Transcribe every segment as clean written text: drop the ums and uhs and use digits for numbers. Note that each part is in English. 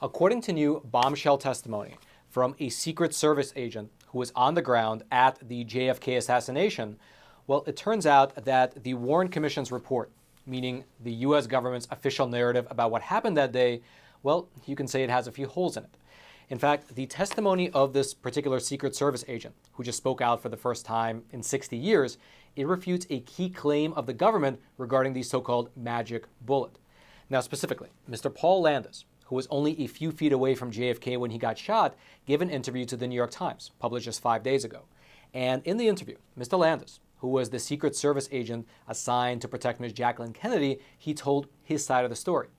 According to new Bombshell testimony from a Secret Service agent who was on the ground at the JFK assassination, well, it turns out that the Warren Commission's report, meaning the U.S. government's official narrative about what happened that day, well, you can say it has a few holes in it. In fact, the testimony of this particular Secret Service agent, who just spoke out for the first time in 60 years, it refutes a key claim of the government regarding the so-called magic bullet. Now, specifically, Mr. Paul Landis, who was only a few feet away from JFK when he got shot, gave an interview to the New York Times, published just 5 days ago. And in the interview, Mr. Landis, who was the Secret Service agent assigned to protect Ms. Jacqueline Kennedy, he told his side of the story.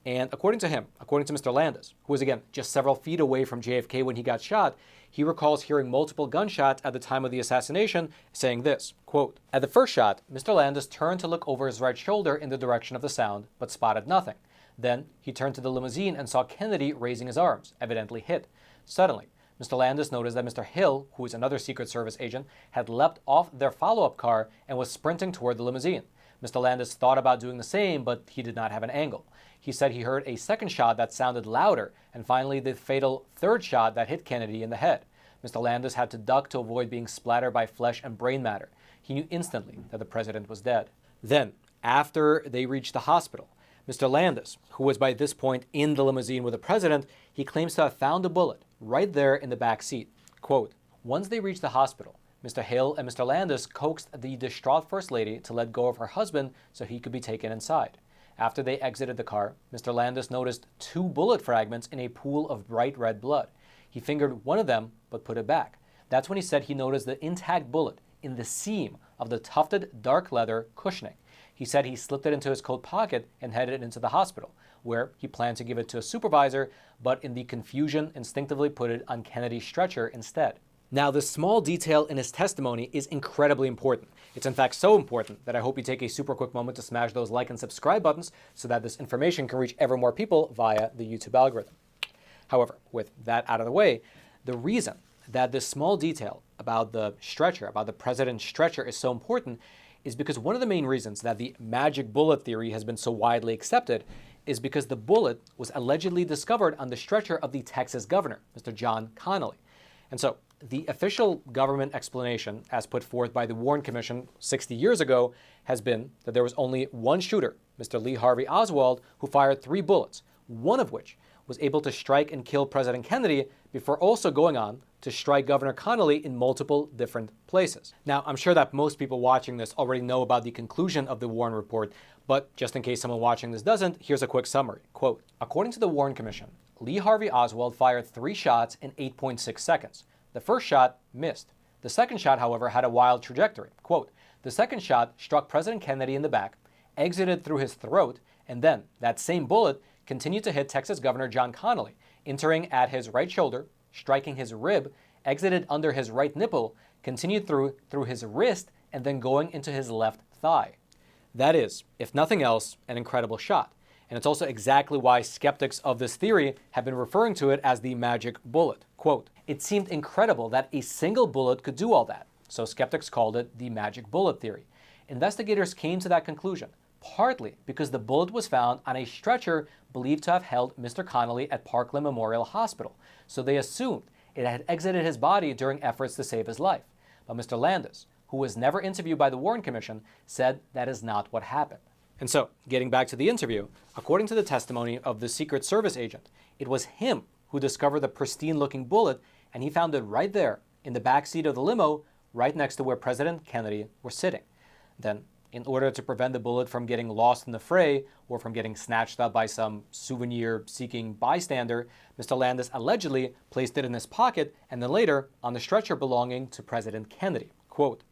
And according to him, according to Mr. Landis, who was, again, just several feet away from JFK when he got shot, he recalls hearing multiple gunshots at the time of the assassination, saying this, quote, "At the first shot, Mr. Landis turned to look over his right shoulder in the direction of the sound, but spotted nothing. Then he turned to the limousine and saw Kennedy raising his arms, evidently hit. Suddenly, Mr. Landis noticed that Mr. Hill, who is another Secret Service agent, had leapt off their follow-up car and was sprinting toward the limousine. Mr. Landis thought about doing the same, but he did not have an angle. He said he heard a second shot that sounded louder, and finally the fatal third shot that hit Kennedy in the head. Mr. Landis had to duck to avoid being splattered by flesh and brain matter. He knew instantly that the president was dead." Then, after they reached the hospital, Mr. Landis, who was by this point in the limousine with the president, he claims to have found a bullet right there in the back seat. Quote, "Once they reached the hospital, Mr. Hill and Mr. Landis coaxed the distraught First Lady to let go of her husband so he could be taken inside. After they exited the car, Mr. Landis noticed 2 bullet fragments in a pool of bright red blood. He fingered one of them, but put it back. That's when he said he noticed the intact bullet in the seam of the tufted dark leather cushioning. He said he slipped it into his coat pocket and headed into the hospital, where he planned to give it to a supervisor, but in the confusion instinctively put it on Kennedy's stretcher instead." Now, this small detail in his testimony is incredibly important. It's in fact so important that I hope you take a super quick moment to smash those like and subscribe buttons so that this information can reach ever more people via the YouTube algorithm. However, with that out of the way, the reason that this small detail about the stretcher, about the president's stretcher, is so important is because one of the main reasons that the magic bullet theory has been so widely accepted is because the bullet was allegedly discovered on the stretcher of the Texas governor, Mr. John Connally. And so the official government explanation, as put forth by the Warren Commission 60 years ago, has been that there was only one shooter, Mr. Lee Harvey Oswald, who fired 3 bullets, one of which was able to strike and kill President Kennedy before also going on to strike Governor Connally in multiple different places. Now, I'm sure that most people watching this already know about the conclusion of the Warren report, but just in case someone watching this doesn't, here's a quick summary. Quote, "According to the Warren Commission, Lee Harvey Oswald fired 3 shots in 8.6 seconds. The first shot missed. The second shot, however, had a wild trajectory. Quote, the second shot struck President Kennedy in the back, exited through his throat, and then that same bullet continued to hit Texas Governor John Connally, entering at his right shoulder, striking his rib, exited under his right nipple, continued through his wrist, and then going into his left thigh." That is, if nothing else, an incredible shot. And it's also exactly why skeptics of this theory have been referring to it as the magic bullet. Quote, "It seemed incredible that a single bullet could do all that, so skeptics called it the magic bullet theory. Investigators came to that conclusion, partly because the bullet was found on a stretcher believed to have held Mr. Connally at Parkland Memorial Hospital, so they assumed it had exited his body during efforts to save his life. But Mr. Landis, who was never interviewed by the Warren Commission, said that is not what happened." And so, getting back to the interview, according to the testimony of the Secret Service agent, it was him who discovered the pristine-looking bullet, and he found it right there in the back seat of the limo, right next to where President Kennedy was sitting. Then, in order to prevent the bullet from getting lost in the fray or from getting snatched up by some souvenir-seeking bystander, Mr. Landis allegedly placed it in his pocket and then later on the stretcher belonging to President Kennedy. Quote,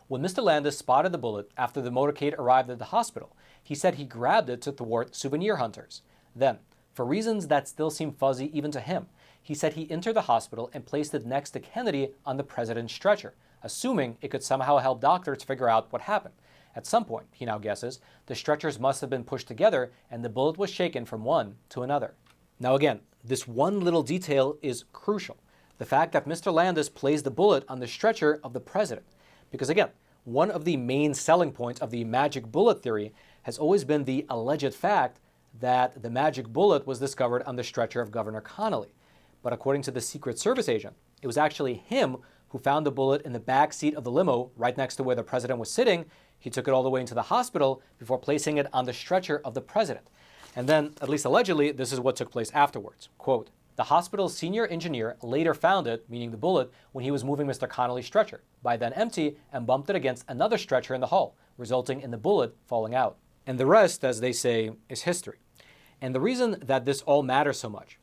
"When Mr. Landis spotted the bullet after the motorcade arrived at the hospital, he said he grabbed it to thwart souvenir hunters. Then, for reasons that still seem fuzzy even to him, he said he entered the hospital and placed it next to Kennedy on the president's stretcher, assuming it could somehow help doctors figure out what happened. At some point, he now guesses, the stretchers must have been pushed together and the bullet was shaken from one to another." Now again, this one little detail is crucial. The fact that Mr. Landis placed the bullet on the stretcher of the president. Because again, one of the main selling points of the magic bullet theory has always been the alleged fact that the magic bullet was discovered on the stretcher of Governor Connolly. But according to the Secret Service agent, it was actually him who found the bullet in the back seat of the limo right next to where the president was sitting. He took it all the way into the hospital before placing it on the stretcher of the president. And then, at least allegedly, this is what took place afterwards. Quote, "The hospital's senior engineer later found it," meaning the bullet, "when he was moving Mr. Connolly's stretcher, by then empty, and bumped it against another stretcher in the hall, resulting in the bullet falling out." And the rest, as they say, is history. And the reason that this all matters so much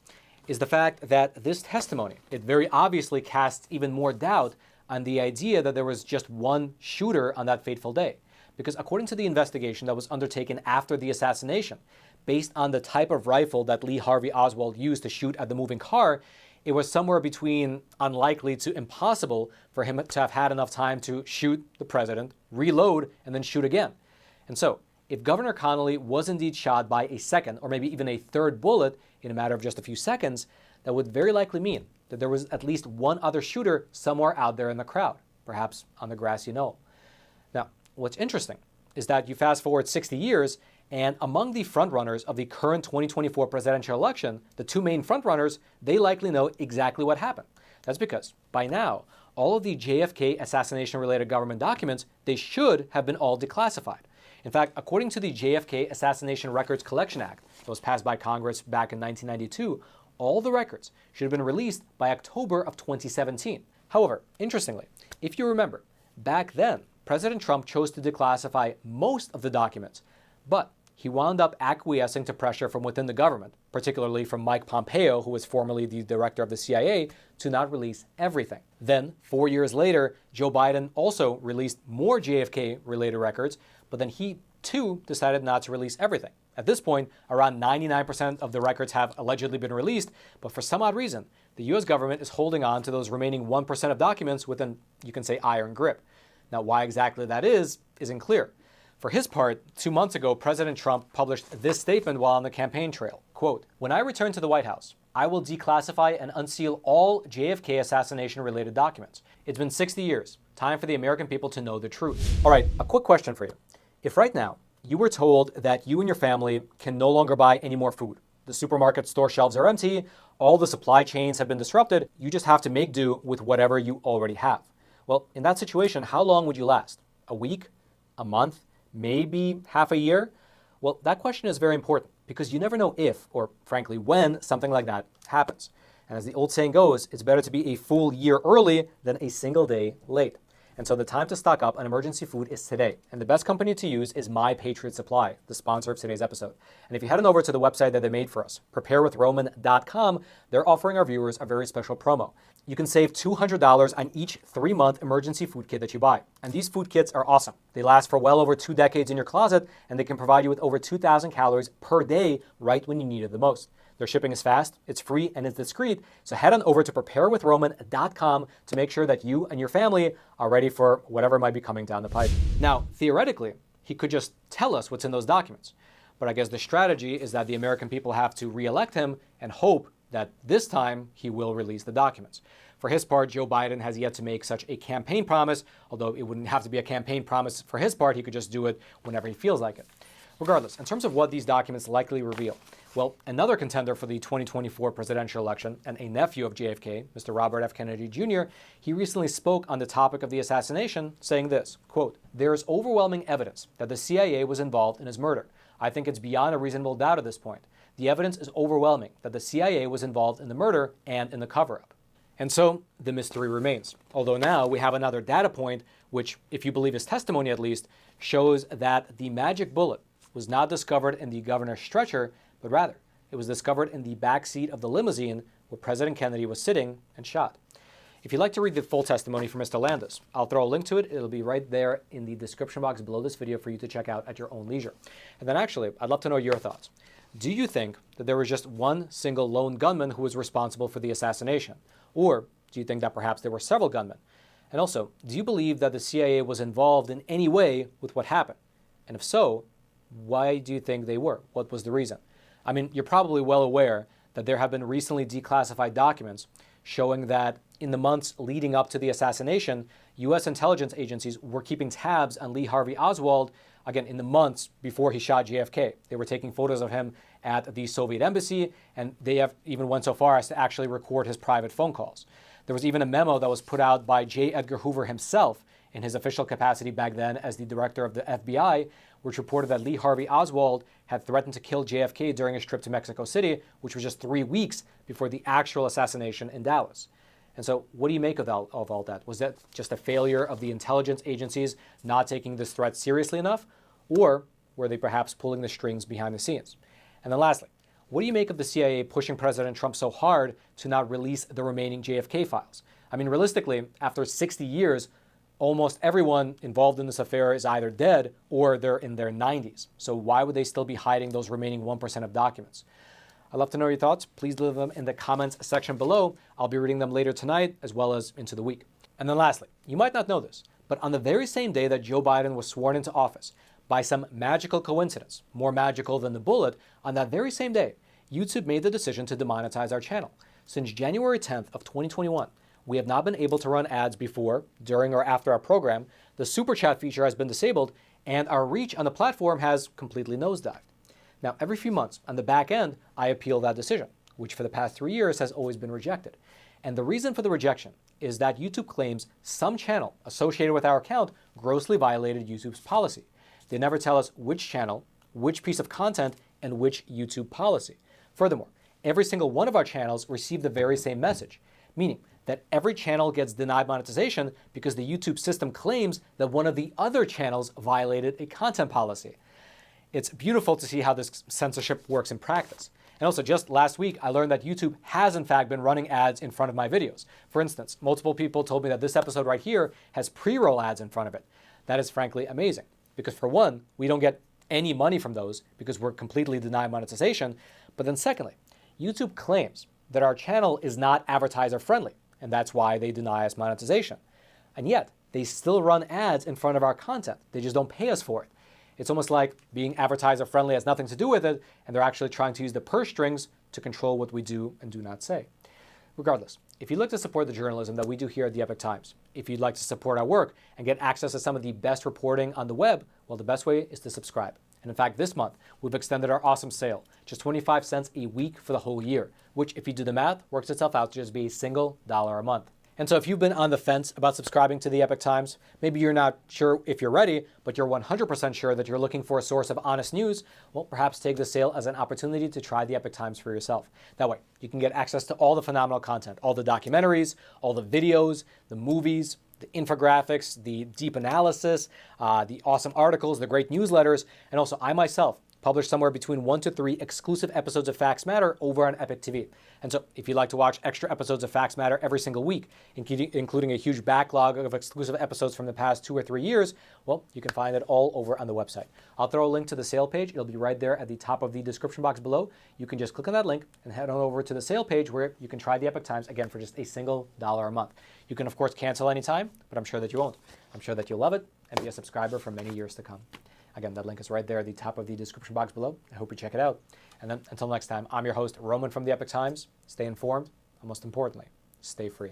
is the fact that this testimony, it very obviously casts even more doubt on the idea that there was just one shooter on that fateful day. Because according to the investigation that was undertaken after the assassination, based on the type of rifle that Lee Harvey Oswald used to shoot at the moving car, it was somewhere between unlikely to impossible for him to have had enough time to shoot the president, reload, and then shoot again. And so, if Governor Connolly was indeed shot by a second or maybe even a third bullet in a matter of just a few seconds, that would very likely mean that there was at least one other shooter somewhere out there in the crowd, perhaps on the grassy knoll. Now, what's interesting is that you fast forward 60 years, and among the frontrunners of the current 2024 presidential election, the two main frontrunners, they likely know exactly what happened. That's because, by now, all of the JFK assassination-related government documents, they should have been all declassified. In fact, according to the JFK Assassination Records Collection Act that was passed by Congress back in 1992, all the records should have been released by October of 2017. However, interestingly, if you remember, back then, President Trump chose to declassify most of the documents, but he wound up acquiescing to pressure from within the government, particularly from Mike Pompeo, who was formerly the director of the CIA, to not release everything. Then, 4 years later, Joe Biden also released more JFK-related records, but then he, too, decided not to release everything. At this point, around 99% of the records have allegedly been released, but for some odd reason, the U.S. government is holding on to those remaining 1% of documents with an, you can say, iron grip. Now, why exactly that isn't clear. For his part, 2 months ago, President Trump published this statement while on the campaign trail. Quote, "When I return to the White House, I will declassify and unseal all JFK assassination-related documents. It's been 60 years. Time for the American people to know the truth." All right, a quick question for you. If right now you were told that you and your family can no longer buy any more food, the supermarket store shelves are empty, all the supply chains have been disrupted, you just have to make do with whatever you already have. Well, in that situation, how long would you last? A week? A month? Maybe half a year? Well, that question is very important because you never know if, or frankly, when something like that happens. And as the old saying goes, it's better to be a full year early than a single day late. And so the time to stock up on emergency food is today. And the best company to use is Patriot Supply, the sponsor of today's episode. And if you head on over to the website that they made for us, preparewithroman.com, they're offering our viewers a very special promo. You can save $200 on each 3-month emergency food kit that you buy. And these food kits are awesome. They last for well over 2 decades in your closet, and they can provide you with over 2,000 calories per day right when you need it the most. Their shipping is fast, it's free, and it's discreet. So head on over to preparewithroman.com to make sure that you and your family are ready for whatever might be coming down the pipe. Now, theoretically, he could just tell us what's in those documents. But I guess the strategy is that the American people have to re-elect him and hope that this time he will release the documents. For his part, Joe Biden has yet to make such a campaign promise, although it wouldn't have to be a campaign promise for his part. He could just do it whenever he feels like it. Regardless, in terms of what these documents likely reveal, well, another contender for the 2024 presidential election and a nephew of JFK, Mr. Robert F. Kennedy Jr., he recently spoke on the topic of the assassination, saying this, quote, "There is overwhelming evidence that the CIA was involved in his murder. I think it's beyond a reasonable doubt at this point. The evidence is overwhelming that the CIA was involved in the murder and in the cover-up." And so the mystery remains. Although now we have another data point, which, if you believe his testimony at least, shows that the magic bullet was not discovered in the governor's stretcher, but rather it was discovered in the back seat of the limousine where President Kennedy was sitting and shot. If you'd like to read the full testimony from Mr. Landis, I'll throw a link to it. It'll be right there in the description box below this video for you to check out at your own leisure. And then actually, I'd love to know your thoughts. Do you think that there was just one single lone gunman who was responsible for the assassination? Or do you think that perhaps there were several gunmen? And also, do you believe that the CIA was involved in any way with what happened? And if so, why do you think they were? What was the reason? I mean, you're probably well aware that there have been recently declassified documents showing that in the months leading up to the assassination, U.S. intelligence agencies were keeping tabs on Lee Harvey Oswald again, in the months before he shot JFK. They were taking photos of him at the Soviet embassy, and they have even went so far as to actually record his private phone calls. There was even a memo that was put out by J. Edgar Hoover himself in his official capacity back then as the director of the FBI, which reported that Lee Harvey Oswald had threatened to kill JFK during his trip to Mexico City, which was just 3 weeks before the actual assassination in Dallas. And so what do you make of all that? Was that just a failure of the intelligence agencies not taking this threat seriously enough? Or were they perhaps pulling the strings behind the scenes? And then lastly, what do you make of the CIA pushing President Trump so hard to not release the remaining JFK files? I mean, realistically, after 60 years, almost everyone involved in this affair is either dead or they're in their 90s. So why would they still be hiding those remaining 1% of documents? I'd love to know your thoughts. Please leave them in the comments section below. I'll be reading them later tonight as well as into the week. And then lastly, you might not know this, but on the very same day that Joe Biden was sworn into office, by some magical coincidence, more magical than the bullet, on that very same day, YouTube made the decision to demonetize our channel. Since January 10th of 2021, we have not been able to run ads before, during, or after our program, the super chat feature has been disabled, and our reach on the platform has completely nosedived. Now, every few months, on the back end, I appeal that decision, which for the past 3 years has always been rejected. And the reason for the rejection is that YouTube claims some channel associated with our account grossly violated YouTube's policy. They never tell us which channel, which piece of content, and which YouTube policy. Furthermore, every single one of our channels received the very same message, meaning that every channel gets denied monetization because the YouTube system claims that one of the other channels violated a content policy. It's beautiful to see how this censorship works in practice. And also, just last week, I learned that YouTube has in fact been running ads in front of my videos. For instance, multiple people told me that this episode right here has pre-roll ads in front of it. That is frankly amazing. Because for one, we don't get any money from those because we're completely denied monetization. But then secondly, YouTube claims that our channel is not advertiser friendly, and that's why they deny us monetization. And yet, they still run ads in front of our content. They just don't pay us for it. It's almost like being advertiser friendly has nothing to do with it, and they're actually trying to use the purse strings to control what we do and do not say. Regardless, if you'd like to support the journalism that we do here at the Epoch Times, if you'd like to support our work and get access to some of the best reporting on the web, well, the best way is to subscribe. And in fact, this month, we've extended our awesome sale, just 25 cents a week for the whole year, which, if you do the math, works itself out to just be $1 a month. And so if you've been on the fence about subscribing to the Epoch Times, maybe you're not sure if you're ready, but you're 100% sure that you're looking for a source of honest news, well, perhaps take the sale as an opportunity to try the Epoch Times for yourself. That way, you can get access to all the phenomenal content, all the documentaries, all the videos, the movies, the infographics, the deep analysis, the awesome articles, the great newsletters, and also I myself publish somewhere between 1 to 3 exclusive episodes of Facts Matter over on Epoch TV. And so if you'd like to watch extra episodes of Facts Matter every single week, including a huge backlog of exclusive episodes from the past 2 or 3 years, well, you can find it all over on the website. I'll throw a link to the sale page. It'll be right there at the top of the description box below. You can just click on that link and head on over to the sale page where you can try the Epoch Times, again, for just $1 a month. You can, of course, cancel anytime, but I'm sure that you won't. I'm sure that you'll love it and be a subscriber for many years to come. Again, that link is right there at the top of the description box below. I hope you check it out. And then until next time, I'm your host, Roman from the Epoch Times. Stay informed, and most importantly, stay free.